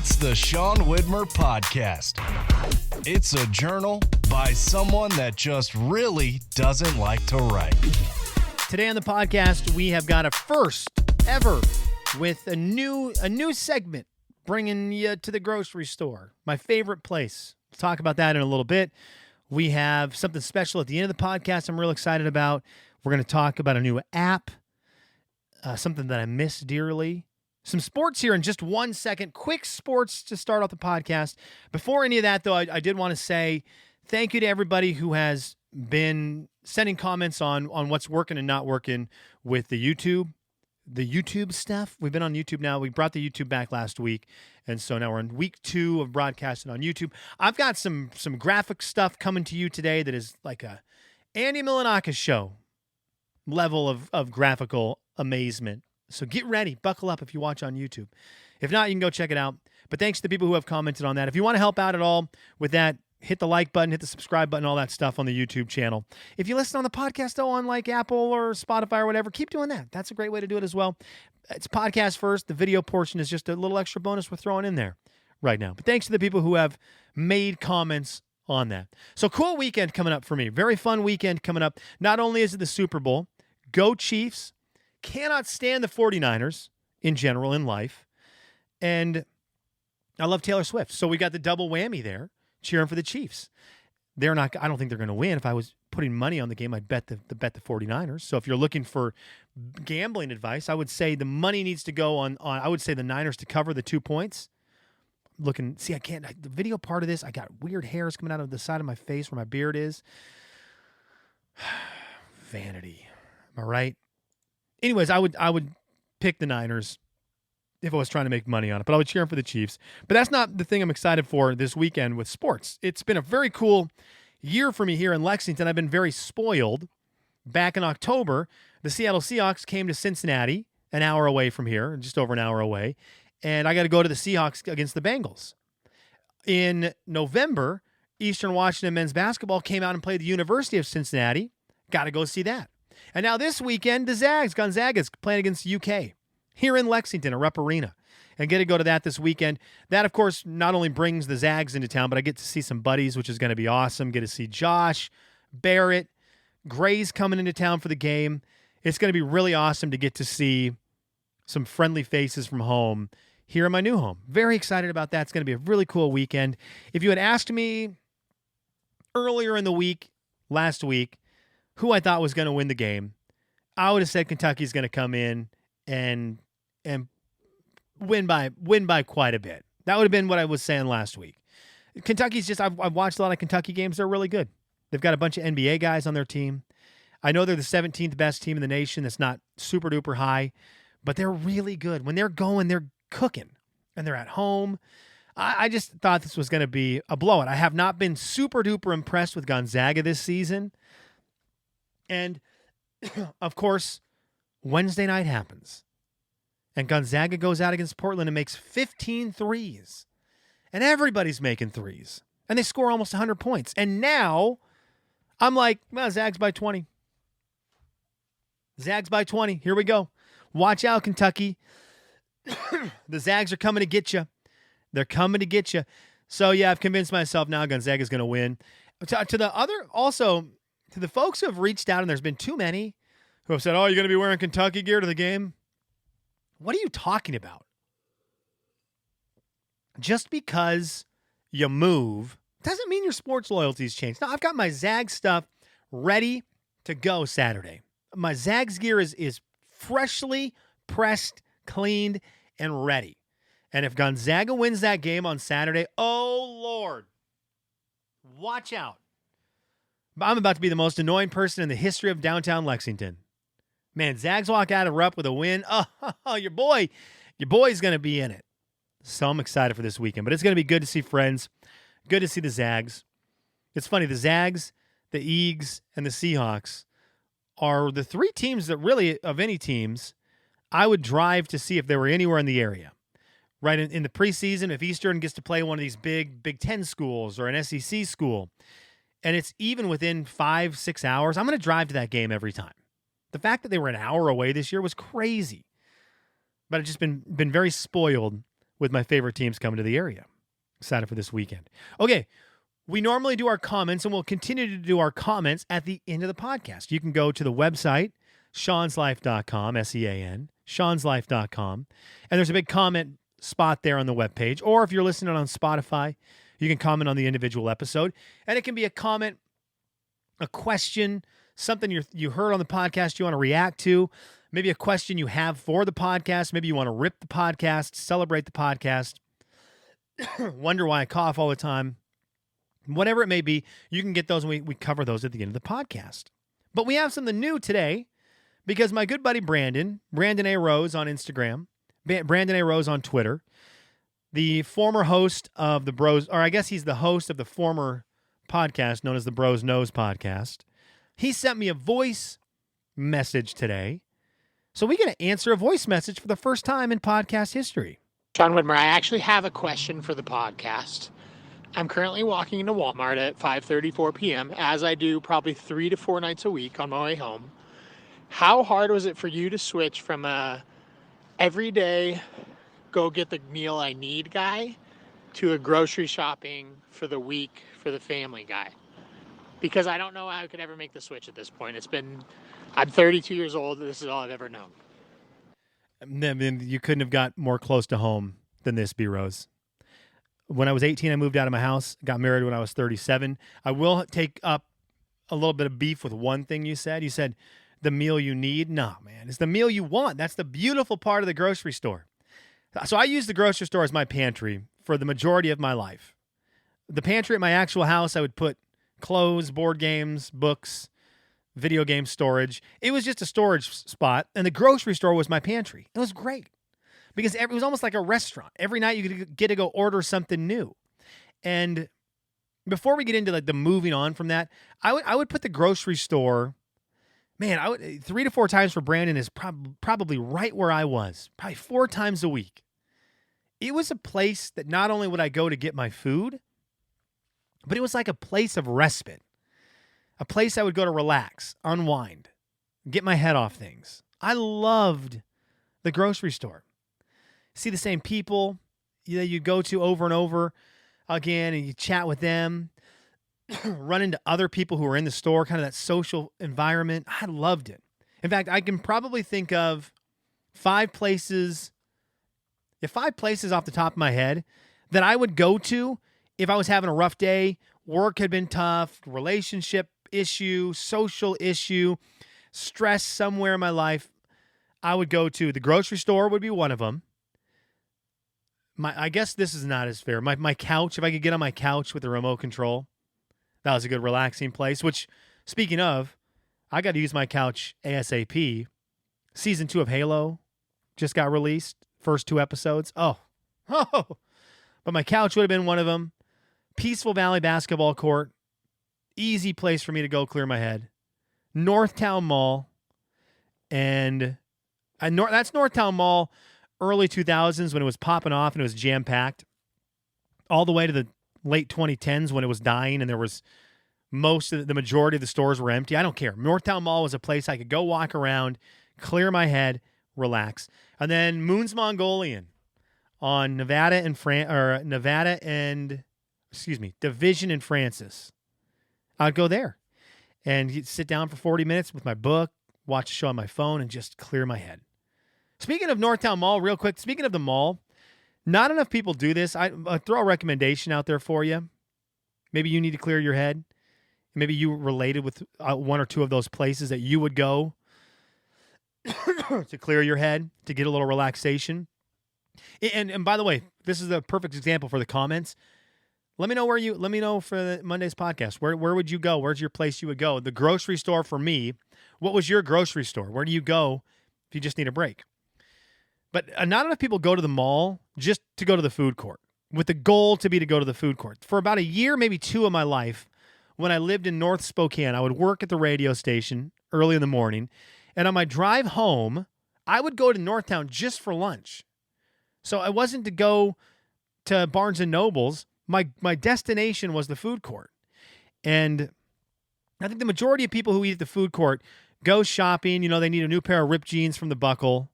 It's the Sean Widmer Podcast. It's a journal by someone that just really doesn't like to write. Today on the podcast, we have got a first ever with a new segment bringing you to the grocery store, my favorite place. We'll talk about that in a little bit. We have something special at the end of the podcast I'm real excited about. We're going to talk about a new app, something that I miss dearly. Some sports here in just 1 second. Quick sports to start off the podcast. Before any of that, though, I did want to say thank you to everybody who has been sending comments on what's working and not working with the YouTube stuff. We've been on YouTube now. We brought the YouTube back last week, and so now we're in week 2 of broadcasting on YouTube. I've got some graphic stuff coming to you today that is like a Andy Milanakis show level of graphical amazement. So get ready. Buckle up if you watch on YouTube. If not, you can go check it out. But thanks to the people who have commented on that. If you want to help out at all with that, hit the like button, hit the subscribe button, all that stuff on the YouTube channel. If you listen on the podcast, though, on like Apple or Spotify or whatever, keep doing that. That's a great way to do it as well. It's podcast first. The video portion is just a little extra bonus we're throwing in there right now. But thanks to the people who have made comments on that. So cool weekend coming up for me. Very fun weekend coming up. Not only is it the Super Bowl, go Chiefs. Cannot stand the 49ers in general in life. And I love Taylor Swift. So we got the double whammy there, cheering for the Chiefs. I don't think they're going to win. If I was putting money on the game, I'd bet the 49ers. So if you're looking for gambling advice, I would say the money needs to go on I would say the Niners to cover the 2 points. The video part of this, I got weird hairs coming out of the side of my face where my beard is. Vanity. Am I right? Anyways, I would pick the Niners if I was trying to make money on it, but I would cheer for the Chiefs. But that's not the thing I'm excited for this weekend with sports. It's been a very cool year for me here in Lexington. I've been very spoiled. Back in October, the Seattle Seahawks came to Cincinnati, an hour away from here, just over an hour away, and I got to go to the Seahawks against the Bengals. In November, Eastern Washington men's basketball came out and played the University of Cincinnati. Got to go see that. And now this weekend, the Gonzaga is playing against UK here in Lexington, a Rupp Arena. And get to go to that this weekend. That, of course, not only brings the Zags into town, but I get to see some buddies, which is going to be awesome. Get to see Josh, Barrett, Gray's coming into town for the game. It's going to be really awesome to get to see some friendly faces from home here in my new home. Very excited about that. It's going to be a really cool weekend. If you had asked me earlier in the week, last week, who I thought was going to win the game, I would have said Kentucky's going to come in and win by quite a bit. That would have been what I was saying last week. Kentucky's just, I've watched a lot of Kentucky games. They're really good. They've got a bunch of NBA guys on their team. I know they're the 17th best team in the nation. That's not super duper high, but they're really good. When they're going, they're cooking, and they're at home. I just thought this was going to be a blowout. I have not been super duper impressed with Gonzaga this season. And, of course, Wednesday night happens. And Gonzaga goes out against Portland and makes 15 threes. And everybody's making threes. And they score almost 100 points. And now I'm like, well, Zags by 20. Zags by 20. Here we go. Watch out, Kentucky. The Zags are coming to get you. They're coming to get you. So, yeah, I've convinced myself now Gonzaga's going to win. To the folks who have reached out, and there's been too many, who have said, oh, you're going to be wearing Kentucky gear to the game? What are you talking about? Just because you move doesn't mean your sports loyalties change. Now, I've got my Zags stuff ready to go Saturday. My Zags gear is freshly pressed, cleaned, and ready. And if Gonzaga wins that game on Saturday, oh, Lord, watch out. I'm about to be the most annoying person in the history of downtown Lexington. Man, Zags walk out of Rupp with a win. Oh, your boy's going to be in it. So I'm excited for this weekend. But it's going to be good to see friends. Good to see the Zags. It's funny, the Zags, the Eags, and the Seahawks are the 3 teams that really, of any teams, I would drive to see if they were anywhere in the area. Right in the preseason, if Eastern gets to play one of these Big Ten schools or an SEC school, and it's even within 5-6 hours, I'm going to drive to that game every time. The fact that they were an hour away this year was crazy. But I've just been very spoiled with my favorite teams coming to the area. Excited for this weekend. Okay, we normally do our comments, and we'll continue to do our comments at the end of the podcast. You can go to the website, seanslife.com, S-E-A-N, seanslife.com, and there's a big comment spot there on the webpage. Or if you're listening on Spotify, you can comment on the individual episode, and it can be a comment, a question, something you heard on the podcast you want to react to, maybe a question you have for the podcast, maybe you want to rip the podcast, celebrate the podcast, wonder why I cough all the time. Whatever it may be, you can get those, and we cover those at the end of the podcast. But we have something new today because my good buddy Brandon A. Rose on Instagram, Brandon A. Rose on Twitter, the former host of the Bros, or I guess he's the host of the former podcast known as the Bros Knows podcast. He sent me a voice message today. So we're going to answer a voice message for the first time in podcast history. John Widmer, I actually have a question for the podcast. I'm currently walking into Walmart at 5:34 p.m., as I do probably 3 to 4 nights a week on my way home. How hard was it for you to switch from a everyday go get the meal I need guy to a grocery shopping for the week for the family guy? Because I don't know how I could ever make the switch at this point. I'm 32 years old. This is all I've ever known. I mean, you couldn't have got more close to home than this, B. Rose. When I was 18, I moved out of my house, got married when I was 37. I will take up a little bit of beef with one thing you said. You said the meal you need. No, man, it's the meal you want. That's the beautiful part of the grocery store. So I use the grocery store as my pantry for the majority of my life. The pantry at my actual house, I would put clothes, board games, books, video game storage. It was just a storage spot, and the grocery store was my pantry. It was great because it was almost like a restaurant. Every night you could get to go order something new. And before we get into like the moving on from that, I would put the grocery store, man, 3 to 4 times for Brandon is probably right where I was, probably 4 times a week. It was a place that not only would I go to get my food, but it was like a place of respite, a place I would go to relax, unwind, get my head off things. I loved the grocery store. See the same people that you go to over and over again, and you chat with them, run into other people who are in the store, kind of that social environment. I loved it. In fact, I can probably think of 5 places off the top of my head that I would go to if I was having a rough day, work had been tough, relationship issue, social issue, stress somewhere in my life. I would go to the grocery store would be one of them. I guess this is not as fair. My couch, if I could get on my couch with the remote control, that was a good relaxing place, which, speaking of, I got to use my couch ASAP. Season 2 of Halo just got released. First 2 episodes. Oh. But my couch would have been one of them. Peaceful Valley basketball court. Easy place for me to go clear my head. Northtown Mall. And that's Northtown Mall early 2000s when it was popping off and it was jam-packed. All the way to the late 2010s when it was dying and there was the majority of the stores were empty. I don't care. Northtown Mall was a place I could go walk around, clear my head, relax. And then Moon's Mongolian on Division and Francis. I'd go there and sit down for 40 minutes with my book, watch a show on my phone, and just clear my head. Speaking of Northtown Mall, real quick, speaking of the mall, not enough people do this. I'll throw a recommendation out there for you. Maybe you need to clear your head. Maybe you related with 1 or 2 of those places that you would go to clear your head, to get a little relaxation. And by the way, this is a perfect example for the comments. Let me know for the Monday's podcast. Where would you go? Where's your place you would go? The grocery store for me. What was your grocery store? Where do you go if you just need a break? But not enough people go to the mall just to go to the food court, with the goal to go to the food court. For about a year, maybe 2 of my life, when I lived in North Spokane, I would work at the radio station early in the morning. And on my drive home, I would go to Northtown just for lunch. So I wasn't to go to Barnes & Noble's. My destination was the food court. And I think the majority of people who eat at the food court go shopping. They need a new pair of ripped jeans from the Buckle.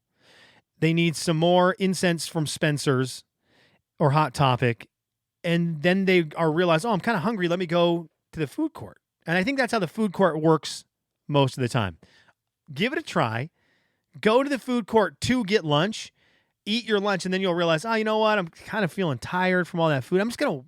They need some more incense from Spencer's. or Hot Topic, and then they realize, oh, I'm kind of hungry. Let me go to the food court. And I think that's how the food court works most of the time. Give it a try. Go to the food court to get lunch. Eat your lunch, and then you'll realize, oh, you know what? I'm kind of feeling tired from all that food. I'm just going to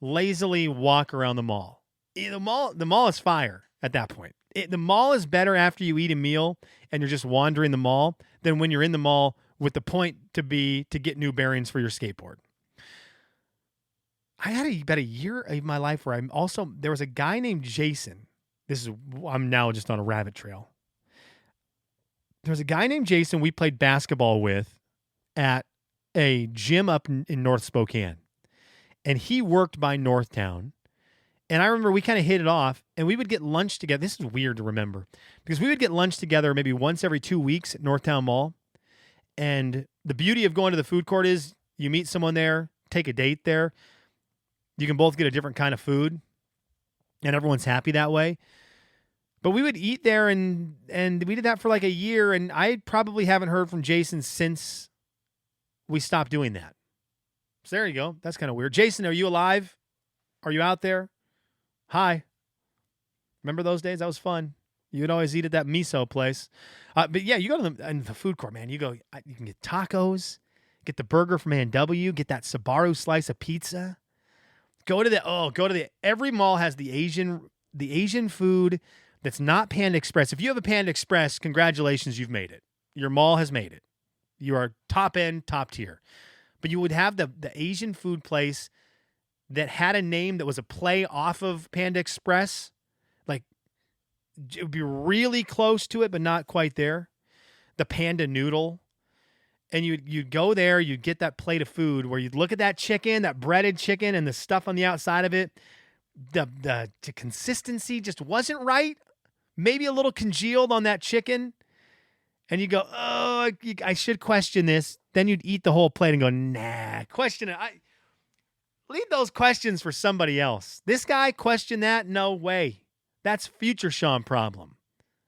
lazily walk around the mall. The mall is fire at that point. The mall is better after you eat a meal and you're just wandering the mall than when you're in the mall with the point to get new bearings for your skateboard. I had about a year of my life where there was a guy named Jason. I'm now just on a rabbit trail. There was a guy named Jason we played basketball with at a gym up in North Spokane. And he worked by Northtown. And I remember we kind of hit it off, and we would get lunch together. This is weird to remember, because we would get lunch together maybe once every 2 weeks at Northtown Mall. And the beauty of going to the food court is you meet someone there, take a date there. You can both get a different kind of food, and everyone's happy that way. But we would eat there, and we did that for like a year, and I probably haven't heard from Jason since we stopped doing that. So there you go. That's kind of weird. Jason, are you alive? Are you out there? Hi. Remember those days? That was fun. You would always eat at that miso place. But yeah, you go to the food court, man. You can get tacos, get the burger from A&W, get that Sbarro slice of pizza. Every mall has the Asian food that's not Panda Express. If you have a Panda Express, congratulations, you've made it. Your mall has made it. You are top end, top tier. But you would have the Asian food place that had a name that was a play off of Panda Express. Like, it would be really close to it, but not quite there. The Panda Noodle. And you'd go there, you'd get that plate of food where you'd look at that chicken, that breaded chicken, and the stuff on the outside of it. The consistency just wasn't right. Maybe a little congealed on that chicken. And you go, oh, I should question this. Then you'd eat the whole plate and go, nah, question it. Leave those questions for somebody else. This guy questioned that? No way. That's future Sean problem.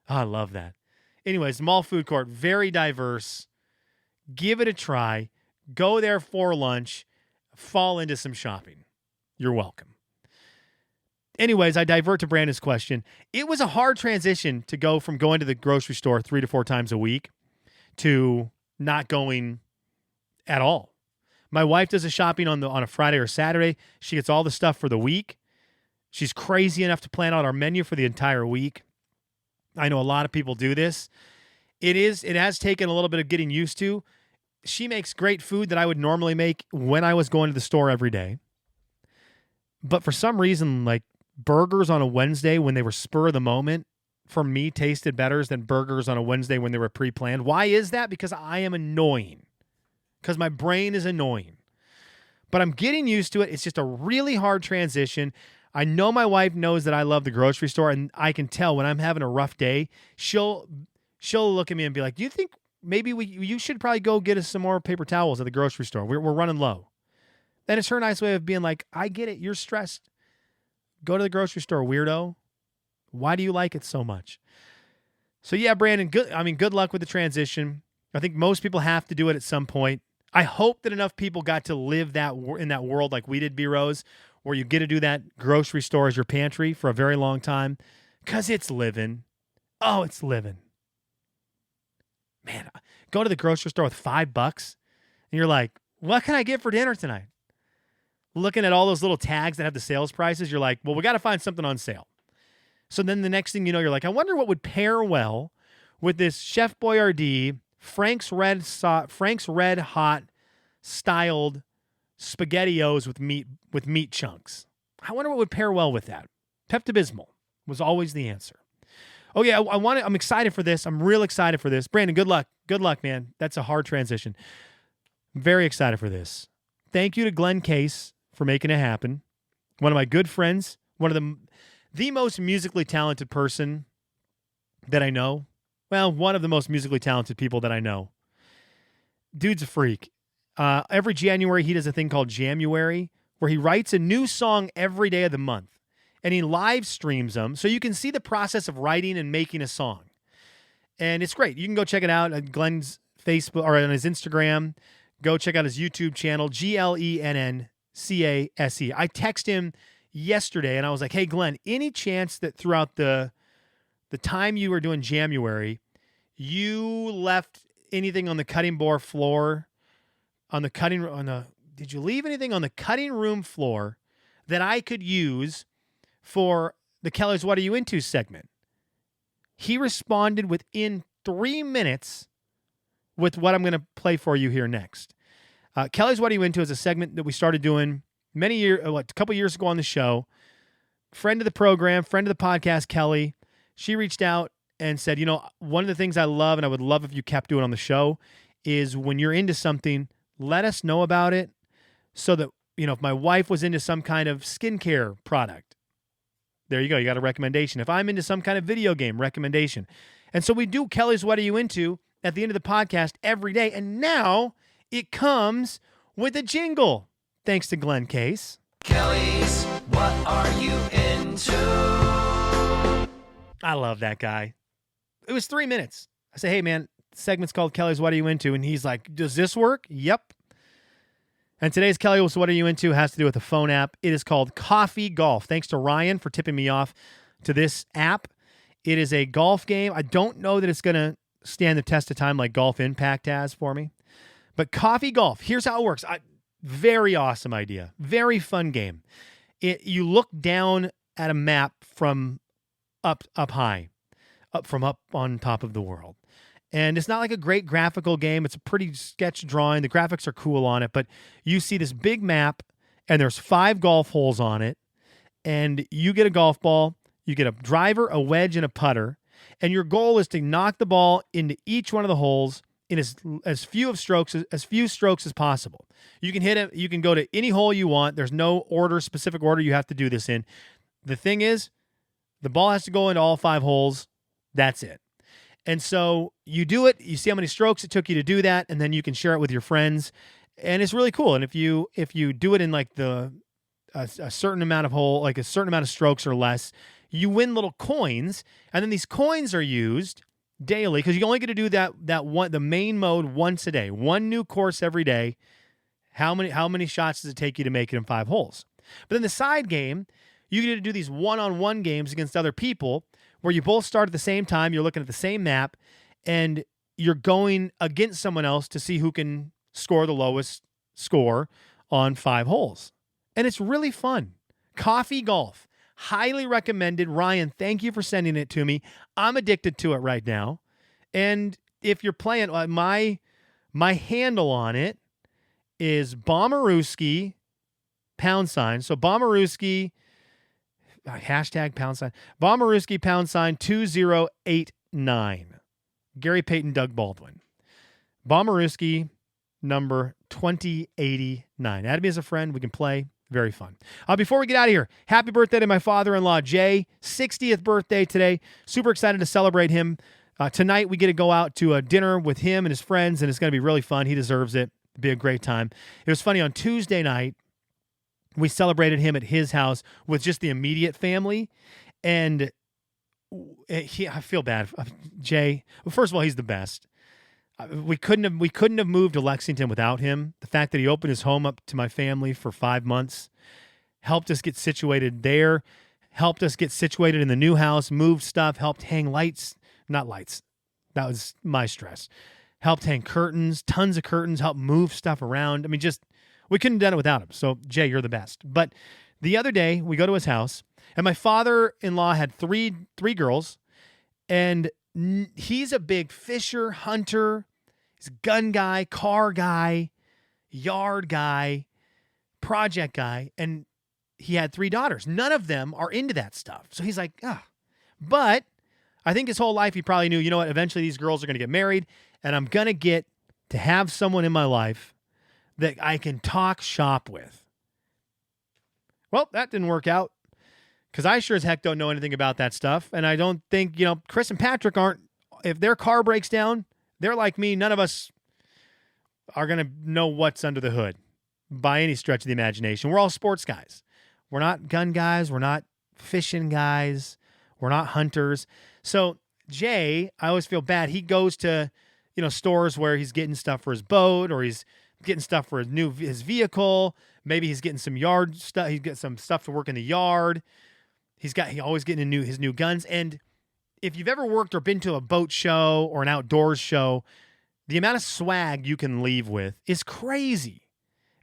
Oh, I love that. Anyways, mall food court, very diverse. Give it a try. Go there for lunch. Fall into some shopping. You're welcome. Anyways, I divert to Brandon's question. It was a hard transition to go from going to the grocery store 3 to 4 times a week to not going at all. My wife does the shopping on a Friday or Saturday. She gets all the stuff for the week. She's crazy enough to plan out our menu for the entire week. I know a lot of people do this. It has taken a little bit of getting used to. She makes great food that I would normally make when I was going to the store every day. But for some reason, like burgers on a Wednesday when they were spur of the moment, for me, tasted better than burgers on a Wednesday when they were pre-planned. Why is that? Because I am annoying. Because my brain is annoying. But I'm getting used to it. It's just a really hard transition. I know my wife knows that I love the grocery store, and I can tell when I'm having a rough day, she'll look at me and be like, do you think maybe you should probably go get us some more paper towels at the grocery store? We're running low. And it's her nice way of being like, I get it. You're stressed. Go to the grocery store, weirdo. Why do you like it so much? So yeah, Brandon, good luck with the transition. I think most people have to do it at some point. I hope that enough people got to live in that world like we did, B-Rose, where you get to do that grocery store as your pantry for a very long time, because it's living. Oh, it's living. Man, go to the grocery store with $5 and you're like, what can I get for dinner tonight? Looking at all those little tags that have the sales prices, you're like, well, we got to find something on sale. So then the next thing you know, you're like, I wonder what would pair well with this Chef Boyardee Frank's Red Hot styled SpaghettiOs with meat chunks. I wonder what would pair well with that. Pepto-Bismol was always the answer. Oh yeah, I'm excited for this. I'm real excited for this. Brandon, good luck. Good luck, man. That's a hard transition. I'm very excited for this. Thank you to Glenn Case for making it happen. One of my good friends, one of the most musically talented person that I know. Well, one of the most musically talented people that I know. Dude's a freak. Every January, he does a thing called Jamuary, where he writes a new song every day of the month. And he live streams them, so you can see the process of writing and making a song. And it's great. You can go check it out at Glenn's Facebook or on his Instagram. go check out his YouTube channel, GLENNCASE. I texted him yesterday and I was like, hey, Glenn, any chance that throughout the time you were doing January, you left anything on the cutting board floor, did you leave anything on the cutting room floor that I could use for the Kelly's What Are You Into segment? He responded within 3 minutes with what I'm going to play for you here next. Kelly's What Are You Into is a segment that we started doing a couple years ago on the show. Friend of the program, friend of the podcast, Kelly, she reached out and said, one of the things I love and I would love if you kept doing on the show is when you're into something, let us know about it so that, if my wife was into some kind of skincare product, there you go. You got a recommendation. If I'm into some kind of video game, recommendation. And so we do Kelly's What Are You Into at the end of the podcast every day. And now it comes with a jingle. Thanks to Glenn Case. Kelly's What Are You Into? I love that guy. It was 3 minutes. I say, hey, man, the segment's called Kelly's What Are You Into? And he's like, does this work? Yep. And today's Kelly's What Are You Into has to do with a phone app. It is called Coffee Golf. Thanks to Ryan for tipping me off to this app. It is a golf game. I don't know that it's going to stand the test of time like Golf Impact has for me. But Coffee Golf, here's how it works. Very awesome idea. Very fun game. You look down at a map from up high, up on top of the world. And it's not like a great graphical game. It's a pretty sketch drawing. The graphics are cool on it, but you see this big map and there's 5 golf holes on it. And you get a golf ball, you get a driver, a wedge, and a putter. And your goal is to knock the ball into each one of the holes in as few strokes as possible. You can hit it. You can go to any hole you want. There's no specific order you have to do this in. The thing is, the ball has to go into all 5 holes. That's it. And so you do it. You see how many strokes it took you to do that, and then you can share it with your friends. And it's really cool. And if you do it in like a certain amount of hole, like a certain amount of strokes or less, you win little coins. And then these coins are used daily because you only get to do the main mode once a day, one new course every day. How many shots does it take you to make it in 5 holes? But then the side game, you get to do these one-on-one games against other people where you both start at the same time, you're looking at the same map, and you're going against someone else to see who can score the lowest score on 5 holes. And it's really fun. Coffee Golf. Highly recommended. Ryan, thank you for sending it to me. I'm addicted to it right now. And if you're playing, my handle on it is Bommarooski #. So Bommarooski, hashtag #, Bommarooski # 2089. Gary Payton, Doug Baldwin. Bommarooski number 2089. Add me as a friend. We can play. Very fun. Before we get out of here, happy birthday to my father-in-law, Jay. 60th birthday today. Super excited to celebrate him. Tonight, we get to go out to a dinner with him and his friends, and it's going to be really fun. He deserves it. It'll be a great time. It was funny. On Tuesday night, we celebrated him at his house with just the immediate family, and I feel bad. Jay, well, first of all, he's the best. We couldn't have moved to Lexington without him. The fact that he opened his home up to my family for 5 months helped us get situated there, helped us get situated in the new house, moved stuff, helped hang not lights. That was my stress. Helped hang curtains, tons of curtains, helped move stuff around. I mean, we couldn't have done it without him. So, Jay, you're the best. But the other day, we go to his house, and my father-in-law had three girls, and he's a big fisher, hunter. He's a gun guy, car guy, yard guy, project guy, and he had 3 daughters. None of them are into that stuff. So he's like, But I think his whole life he probably knew, you know what, eventually these girls are going to get married, and I'm going to get to have someone in my life that I can talk shop with. Well, that didn't work out because I sure as heck don't know anything about that stuff, and I don't think, Chris and Patrick aren't, if their car breaks down, they're like me. None of us are going to know what's under the hood by any stretch of the imagination. We're all sports guys. We're not gun guys. We're not fishing guys. We're not hunters. So Jay, I always feel bad. He goes to, stores where he's getting stuff for his boat or he's getting stuff for his vehicle. Maybe he's getting some yard stuff. He's got some stuff to work in the yard. He always getting his new guns. And if you've ever worked or been to a boat show or an outdoors show, the amount of swag you can leave with is crazy.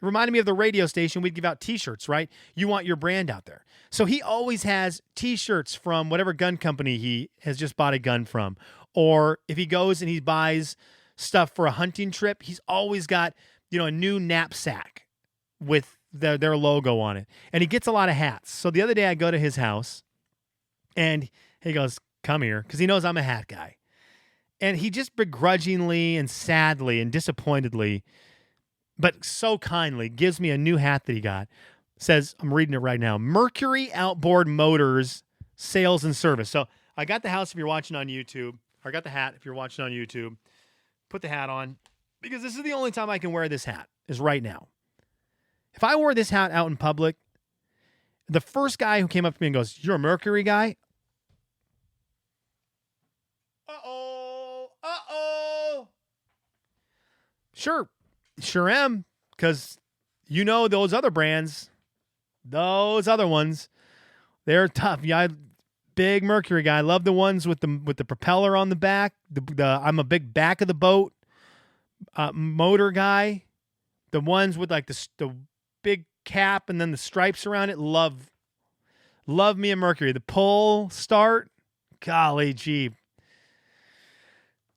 It reminded me of the radio station. We'd give out T-shirts, right? You want your brand out there. So he always has T-shirts from whatever gun company he has just bought a gun from. Or if he goes and he buys stuff for a hunting trip, he's always got, a new knapsack with their logo on it. And he gets a lot of hats. So the other day I go to his house and he goes, "Come here," because he knows I'm a hat guy. And he just begrudgingly and sadly and disappointedly, but so kindly, gives me a new hat that he got. Says, I'm reading it right now, Mercury Outboard Motors Sales and Service. So I got the house if you're watching on YouTube. Or I got the hat if you're watching on YouTube. Put the hat on. Because this is the only time I can wear this hat, is right now. If I wore this hat out in public, the first guy who came up to me and goes, "You're a Mercury guy?" Uh-oh. Sure am, because those other brands, those other ones, they're tough. Yeah, big Mercury guy. I love the ones with the propeller on the back. I'm a big back of the boat motor guy. The ones with like the big cap and then the stripes around it. Love me a Mercury. The pull start, golly gee.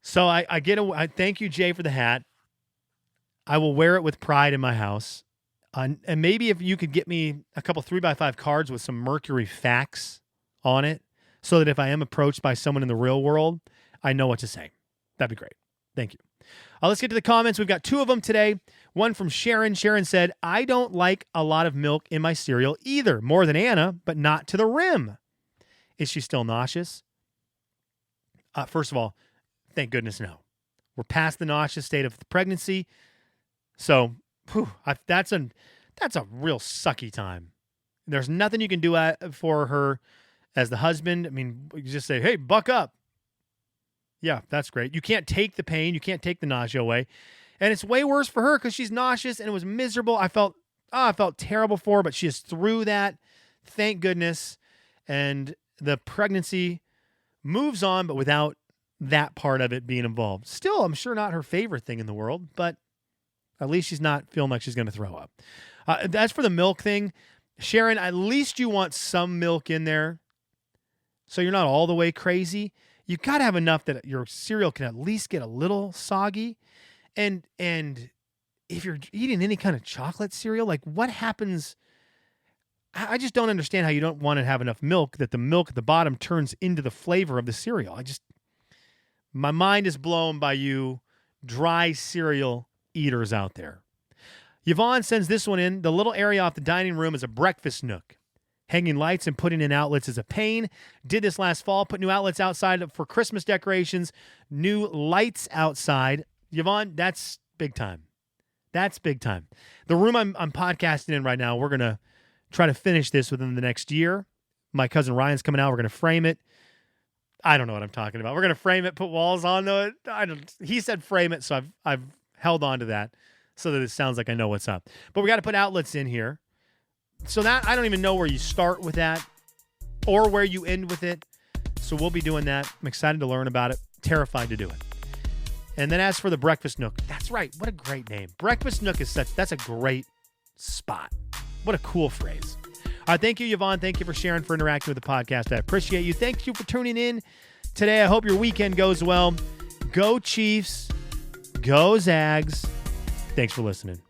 So I thank you, Jay, for the hat. I will wear it with pride in my house. And maybe if you could get me a couple 3x5 cards with some Mercury facts on it, so that if I am approached by someone in the real world, I know what to say. That'd be great. Thank you. Let's get to the comments. We've got 2 of them today. One from Sharon. Sharon said, "I don't like a lot of milk in my cereal either. More than Anna, but not to the rim." Is she still nauseous? First of all, thank goodness no. We're past the nauseous state of the pregnancy. So that's a real sucky time. There's nothing you can do for her as the husband. I mean, you just say, "Hey, buck up." Yeah, that's great. You can't take the pain. You can't take the nausea away. And it's way worse for her because she's nauseous and it was miserable. I felt terrible for her, but she is through that. Thank goodness. And the pregnancy moves on, but without that part of it being involved. Still, I'm sure not her favorite thing in the world, but at least she's not feeling like she's going to throw up. As for the milk thing, Sharon, at least you want some milk in there so you're not all the way crazy. You got to have enough that your cereal can at least get a little soggy. And if you're eating any kind of chocolate cereal, like what happens? I just don't understand how you don't want to have enough milk that the milk at the bottom turns into the flavor of the cereal. My mind is blown by you dry cereal eaters out there. Yvonne sends this one in. The little area off the dining room is a breakfast nook. Hanging lights and putting in outlets is a pain. Did this last fall. Put new outlets outside for Christmas decorations. New lights outside. Yvonne, that's big time. That's big time. The room I'm podcasting in right now, we're going to try to finish this within the next year. My cousin Ryan's coming out. We're going to frame it. I don't know what I'm talking about. We're going to frame it, put walls on it. He said frame it, so I've held on to that so that it sounds like I know what's up. But we got to put outlets in here. So that I don't even know where you start with that or where you end with it. So we'll be doing that. I'm excited to learn about it. Terrified to do it. And then as for the Breakfast Nook, that's right. What a great name. Breakfast Nook that's a great spot. What a cool phrase. All right, thank you, Yvonne. Thank you for sharing, for interacting with the podcast. I appreciate you. Thank you for tuning in today. I hope your weekend goes well. Go Chiefs. Go Zags. Thanks for listening.